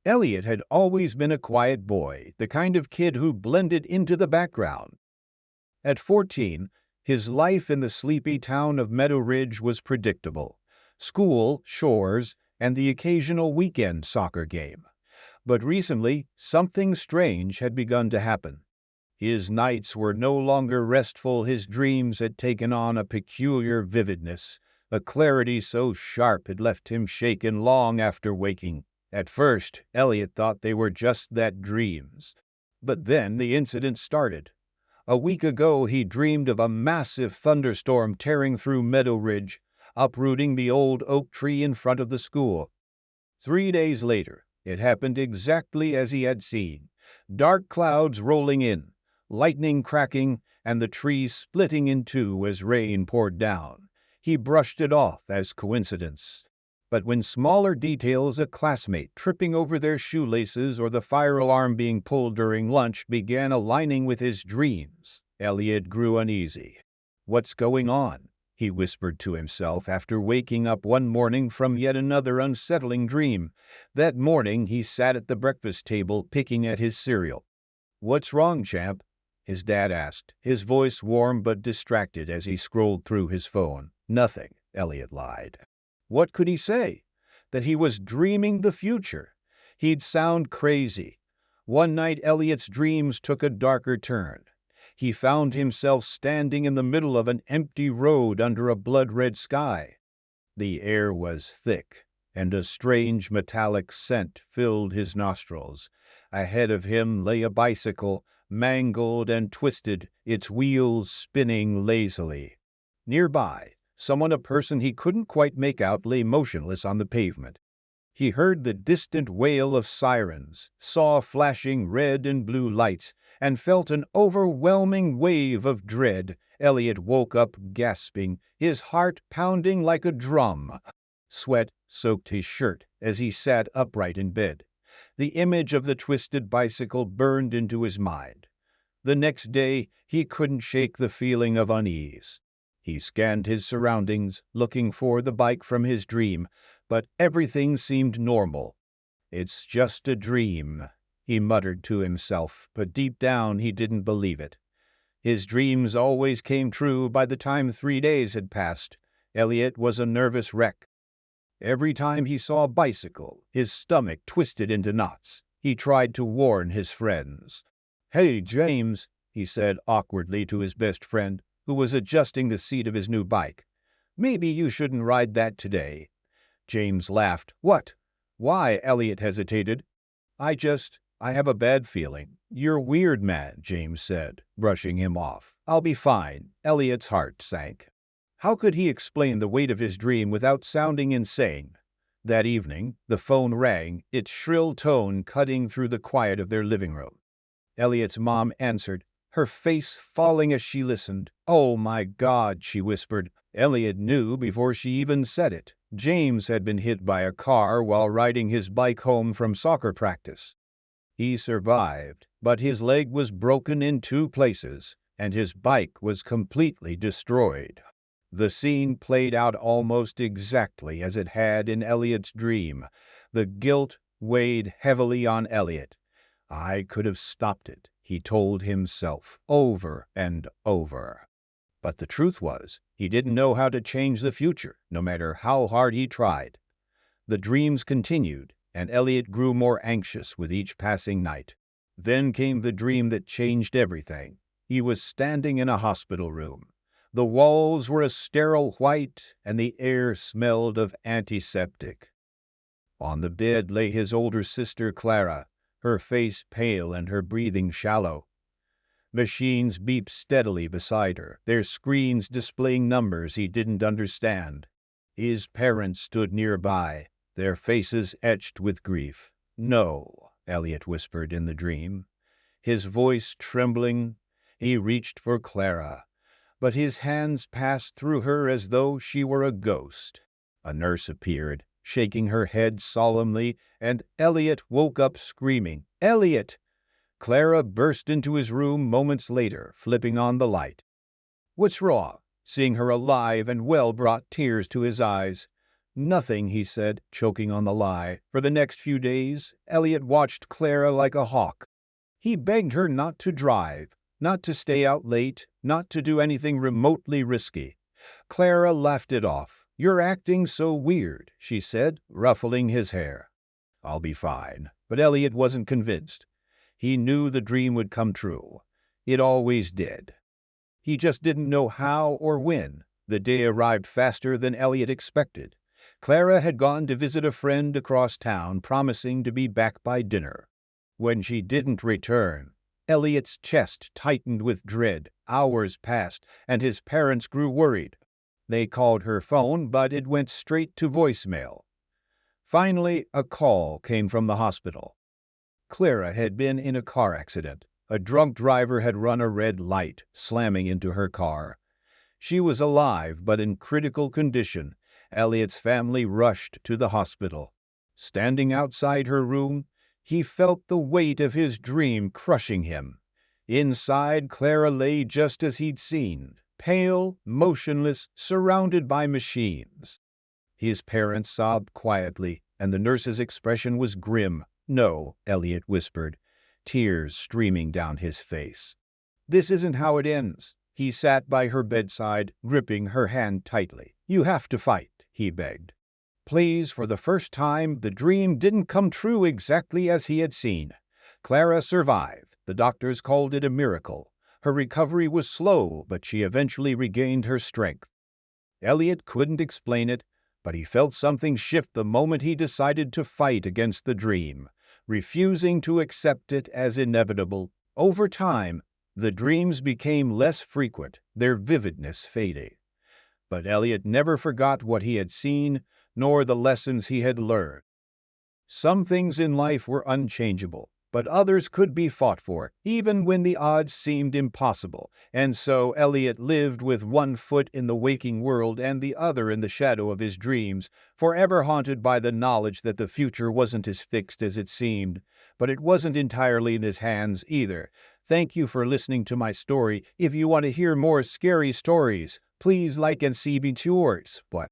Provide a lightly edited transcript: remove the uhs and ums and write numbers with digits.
Elliot had always been a quiet boy, the kind of kid who blended into the background. At 14, his life in the sleepy town of Meadow Ridge was predictable: school, chores, and the occasional weekend soccer game. But recently, something strange had begun to happen. His nights were no longer restful. His dreams had taken on a peculiar vividness, a clarity so sharp it left him shaken long after waking. At first, Elliot thought they were just that, dreams. But then the incident started. A week ago, he dreamed of a massive thunderstorm tearing through Meadow Ridge, uprooting the old oak tree in front of the school. 3 days later, it happened exactly as he had seen: dark clouds rolling in, lightning cracking, and the trees splitting in two as rain poured down. He brushed it off as coincidence. But when smaller details, a classmate tripping over their shoelaces or the fire alarm being pulled during lunch, began aligning with his dreams, Elliot grew uneasy. "What's going on?" he whispered to himself after waking up one morning from yet another unsettling dream. That morning he sat at the breakfast table picking at his cereal. "What's wrong, champ?" his dad asked, his voice warm but distracted as he scrolled through his phone. "Nothing," Elliot lied. What could he say? That he was dreaming the future? He'd sound crazy. One night, Elliot's dreams took a darker turn. He found himself standing in the middle of an empty road under a blood-red sky. The air was thick, and a strange metallic scent filled his nostrils. Ahead of him lay a bicycle, mangled and twisted, its wheels spinning lazily. Nearby, a person he couldn't quite make out, lay motionless on the pavement. He heard the distant wail of sirens, saw flashing red and blue lights, and felt an overwhelming wave of dread. Elliot woke up gasping, his heart pounding like a drum. Sweat soaked his shirt as he sat upright in bed. The image of the twisted bicycle burned into his mind. The next day, he couldn't shake the feeling of unease. He scanned his surroundings, looking for the bike from his dream, but everything seemed normal. "It's just a dream," he muttered to himself, but deep down he didn't believe it. His dreams always came true by the time 3 days had passed. Elliot was a nervous wreck. Every time he saw a bicycle, his stomach twisted into knots. He tried to warn his friends. "Hey, James," he said awkwardly to his best friend, who was adjusting the seat of his new bike. "Maybe you shouldn't ride that today." James laughed. "What? Why?" Elliot hesitated. I have a bad feeling." "You're weird, man," James said, brushing him off. "I'll be fine." Elliot's heart sank. How could he explain the weight of his dream without sounding insane? That evening, the phone rang, its shrill tone cutting through the quiet of their living room. Elliot's mom answered, her face falling as she listened. "Oh my God," she whispered. Elliot knew before she even said it. James had been hit by a car while riding his bike home from soccer practice. He survived, but his leg was broken in 2 places, and his bike was completely destroyed. The scene played out almost exactly as it had in Elliot's dream. The guilt weighed heavily on Elliot. "I could have stopped it," he told himself over and over. But the truth was, he didn't know how to change the future, no matter how hard he tried. The dreams continued, and Elliot grew more anxious with each passing night. Then came the dream that changed everything. He was standing in a hospital room. The walls were a sterile white, and the air smelled of antiseptic. On the bed lay his older sister, Clara, her face pale and her breathing shallow. Machines beeped steadily beside her, their screens displaying numbers he didn't understand. His parents stood nearby, their faces etched with grief. "No," Elliot whispered in the dream. His voice trembling, he reached for Clara, but his hands passed through her as though she were a ghost. A nurse appeared, shaking her head solemnly, and Elliot woke up screaming, "Elliot!" Clara burst into his room moments later, flipping on the light. "What's wrong?" Seeing her alive and well brought tears to his eyes. Nothing, he said, choking on the lie. For the next few days, Elliot watched Clara like a hawk. He begged her not to drive, not to stay out late, not to do anything remotely risky. Clara laughed it off. "You're acting so weird," she said, ruffling his hair. "I'll be fine." But Elliot wasn't convinced. He knew the dream would come true. It always did. He just didn't know how or when. The day arrived faster than Elliot expected. Clara had gone to visit a friend across town, promising to be back by dinner. When she didn't return, Elliot's chest tightened with dread. Hours passed, and his parents grew worried. They called her phone, but it went straight to voicemail. Finally, a call came from the hospital. Clara had been in a car accident. A drunk driver had run a red light, slamming into her car. She was alive, but in critical condition. Elliot's family rushed to the hospital. Standing outside her room, he felt the weight of his dream crushing him. Inside, Clara lay just as he'd seen, pale, motionless, surrounded by machines. His parents sobbed quietly, and the nurse's expression was grim. "No," Elliot whispered, tears streaming down his face. "This isn't how it ends." He sat by her bedside, gripping her hand tightly. "You have to fight," he begged. Please, for the first time, the dream didn't come true exactly as he had seen. Clara survived. The doctors called it a miracle. Her recovery was slow, but she eventually regained her strength. Elliot couldn't explain it, but he felt something shift the moment he decided to fight against the dream, refusing to accept it as inevitable. Over time, the dreams became less frequent, their vividness fading. But Elliot never forgot what he had seen, nor the lessons he had learned. Some things in life were unchangeable, but others could be fought for, even when the odds seemed impossible. And so Elliot lived with one foot in the waking world and the other in the shadow of his dreams, forever haunted by the knowledge that the future wasn't as fixed as it seemed. But it wasn't entirely in his hands either. Thank you for listening to my story. If you want to hear more scary stories, please like and subscribe to yours. But